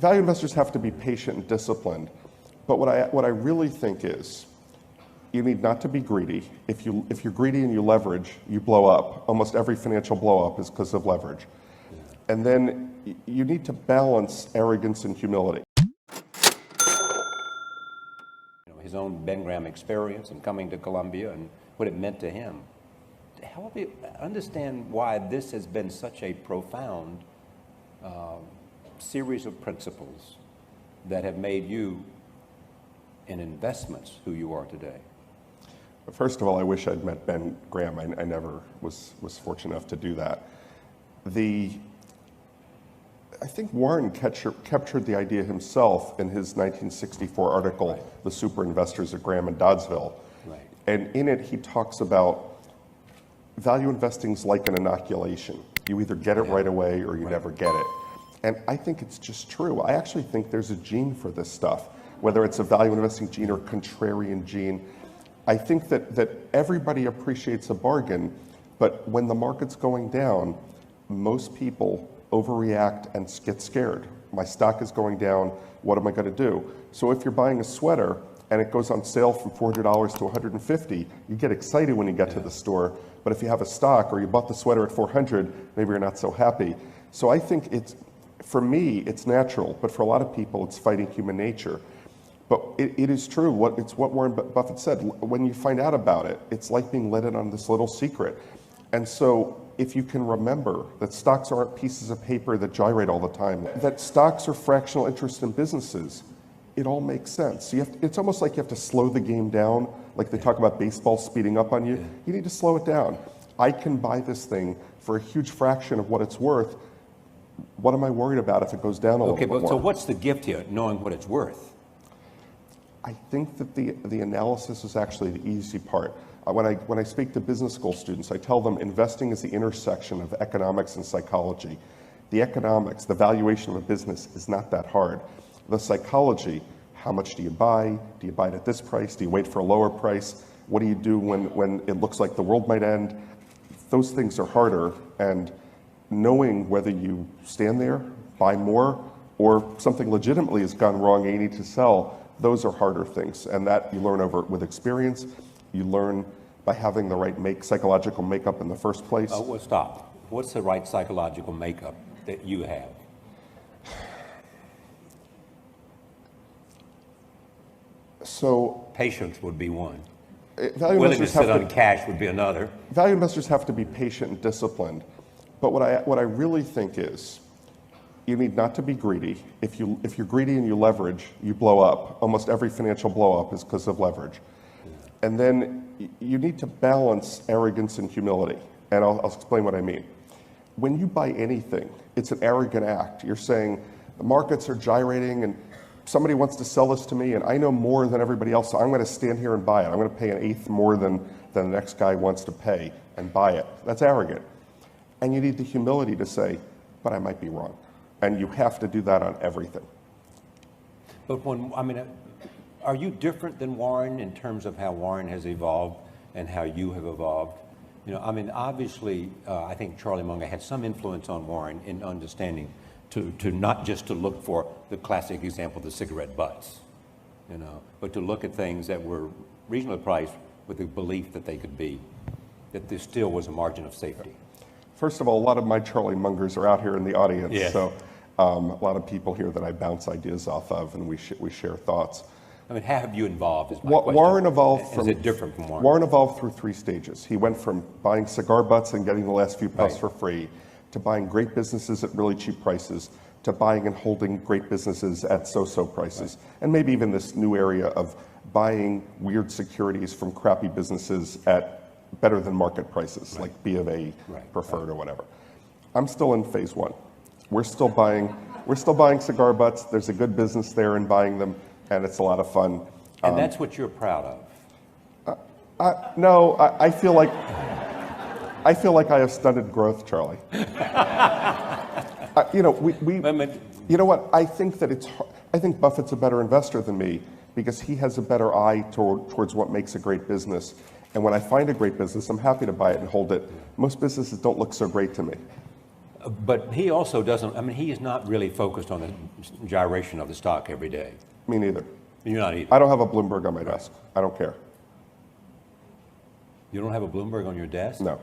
value investors have to be patient and disciplined. But what I really think is, you need not to be greedy. If you're greedy and you leverage, you blow up. Almost every financial blow up is because of leverage. And then you need to balance arrogance and humility. His own Ben Graham experience and coming to Columbia and what it meant to him. Help me understand why this has been such a profound series of principles that have made you, in investments, who you are today. First of all, I wish I'd met Ben Graham. I never was fortunate enough to do that. I think Warren captured the idea himself in his 1964 article, right. The Super Investors of Graham and Doddsville. Right. And in it, he talks about value investing's like an inoculation. You either get it right away or you never get it. And I think it's just true. I actually think there's a gene for this stuff, whether it's a value investing gene or contrarian gene. I think that everybody appreciates a bargain, but when the market's going down, most people overreact and get scared. My stock is going down, what am I going to do? So if you're buying a sweater and it goes on sale from $400 to $150, you get excited when you get to the store. But if you have a stock or you bought the sweater at $400, maybe you're not so happy. So I think for me, it's natural, but for a lot of people, it's fighting human nature. But it is true, it's what Warren Buffett said. When you find out about it, it's like being let in on this little secret. And so if you can remember that stocks aren't pieces of paper that gyrate all the time, that stocks are fractional interest in businesses, it all makes sense. It's almost like you have to slow the game down, like they talk about baseball speeding up on you. You need to slow it down. I can buy this thing for a huge fraction of what it's worth. What am I worried about if it goes down a little bit more? So what's the gift here, knowing what it's worth? I think that the analysis is actually the easy part. When I speak to business school students, I tell them investing is the intersection of economics and psychology. The economics, the valuation of a business is not that hard. The psychology, how much do you buy? Do you buy it at this price? Do you wait for a lower price? What do you do when it looks like the world might end? Those things are harder, and knowing whether you stand there, buy more, or something legitimately has gone wrong and you need to sell, those are harder things. And that you learn over with experience. You learn by having the right psychological makeup in the first place. Well, stop. What's the right psychological makeup that you have? So patience would be one. Willing to sit on cash would be another. Value investors have to be patient and disciplined. But what I really think is, you need not to be greedy. If you're greedy and you leverage, you blow up. Almost every financial blow up is because of leverage. And then you need to balance arrogance and humility. And I'll explain what I mean. When you buy anything, it's an arrogant act. You're saying, the markets are gyrating and somebody wants to sell this to me and I know more than everybody else, so I'm going to stand here and buy it. I'm going to pay an eighth more than the next guy wants to pay and buy it. That's arrogant. And you need the humility to say, but I might be wrong. And you have to do that on everything. But are you different than Warren in terms of how Warren has evolved and how you have evolved? Obviously, I think Charlie Munger had some influence on Warren in understanding to not just to look for the classic example, the cigarette butts, but to look at things that were reasonably priced with the belief that they could be, that there still was a margin of safety. First of all, a lot of my Charlie Mungers are out here in the audience, yes. So a lot of people here that I bounce ideas off of, and we share thoughts. How have you evolved? Is my question. Warren evolved is it different from Warren? Warren evolved through 3 stages. He went from buying cigar butts and getting the last few puffs for free, to buying great businesses at really cheap prices, to buying and holding great businesses at so-so prices, and maybe even this new area of buying weird securities from crappy businesses at better than market prices, like B of A preferred or whatever. I'm still in phase 1. We're still buying cigar butts. There's a good business there in buying them, and it's a lot of fun. And that's what you're proud of. No, I feel like I have stunted growth, Charlie. You know what? I think Buffett's a better investor than me because he has a better eye towards what makes a great business. And when I find a great business, I'm happy to buy it and hold it. Most businesses don't look so great to me. But he also doesn't, I mean, he is not really focused on the gyration of the stock every day. Me neither. You're not either. I don't have a Bloomberg on my desk. I don't care. You don't have a Bloomberg on your desk? No.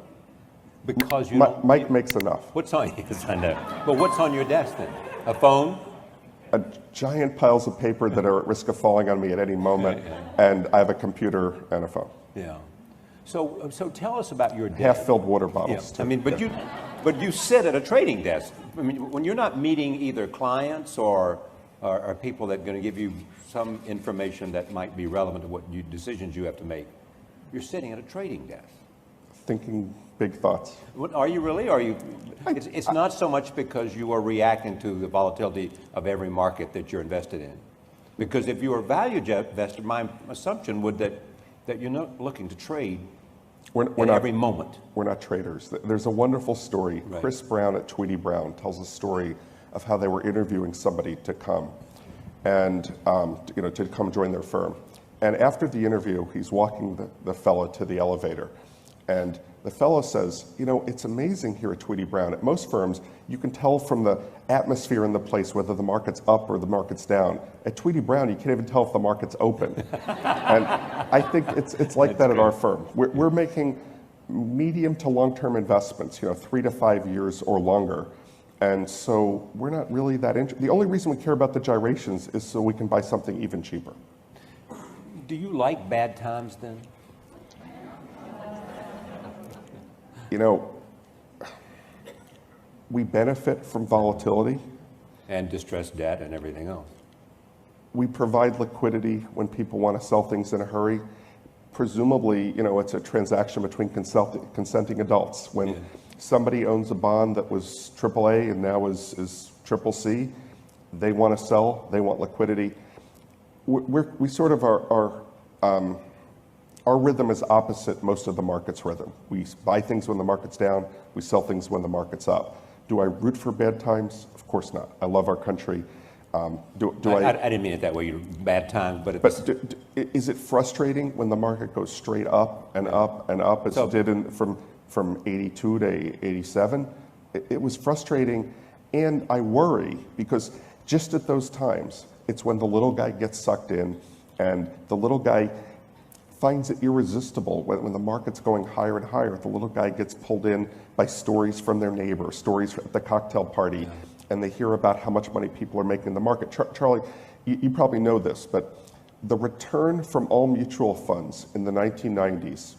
Because you don't... Mike makes enough. What's on, yes, I know. But what's on your desk then? A phone? A giant piles of paper that are at risk of falling on me at any moment, and I have a computer and a phone. Yeah. So tell us about your day. Half-filled water bottles. Yeah. I mean, but you sit at a trading desk. I mean, when you're not meeting either clients or people that are going to give you some information that might be relevant to what decisions you have to make, you're sitting at a trading desk. Thinking big thoughts. What, are you really? Are you? It's not so much because you are reacting to the volatility of every market that you're invested in. Because if you are a value investor, my assumption would that you're not looking to trade every moment. We're not traders. There's a wonderful story. Right. Chris Brown at Tweety Brown tells a story of how they were interviewing somebody to come, and to come join their firm. And after the interview, he's walking the fellow to the elevator, and the fellow says, it's amazing here at Tweety Brown. At most firms, you can tell from the atmosphere in the place whether the market's up or the market's down. At Tweety Brown, you can't even tell if the market's open. And I think it's like that at our firm. We're making medium to long-term investments, 3 to 5 years or longer. And so we're not really that interested. The only reason we care about the gyrations is so we can buy something even cheaper. Do you like bad times then? We benefit from volatility. And distressed debt and everything else. We provide liquidity when people want to sell things in a hurry. Presumably, it's a transaction between consenting adults. When somebody owns a bond that was AAA and now is CCC, they want to sell, they want liquidity. We sort of our rhythm is opposite most of the market's rhythm. We buy things when the market's down, we sell things when the market's up. Do I root for bad times? Of course not. I love our country. I didn't mean it that way, bad times, but... Is it frustrating when the market goes straight up and up and up, as it did from 82 to 87? It was frustrating, and I worry, because just at those times, it's when the little guy gets sucked in, and the little guy finds it irresistible. When the market's going higher and higher, the little guy gets pulled in by stories from their neighbor, stories at the cocktail party, and they hear about how much money people are making in the market. Charlie, you probably know this, but the return from all mutual funds in the 1990s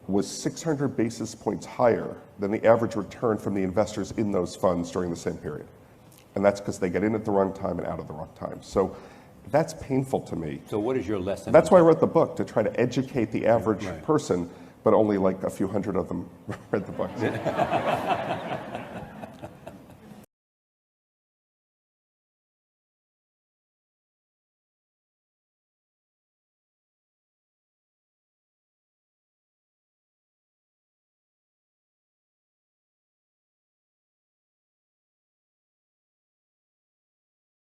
was 600 basis points higher than the average return from the investors in those funds during the same period. And that's because they get in at the wrong time and out at the wrong time. So that's painful to me. So what is your lesson? That's why I wrote the book, to try to educate the average person, but only like a few hundred of them read the book.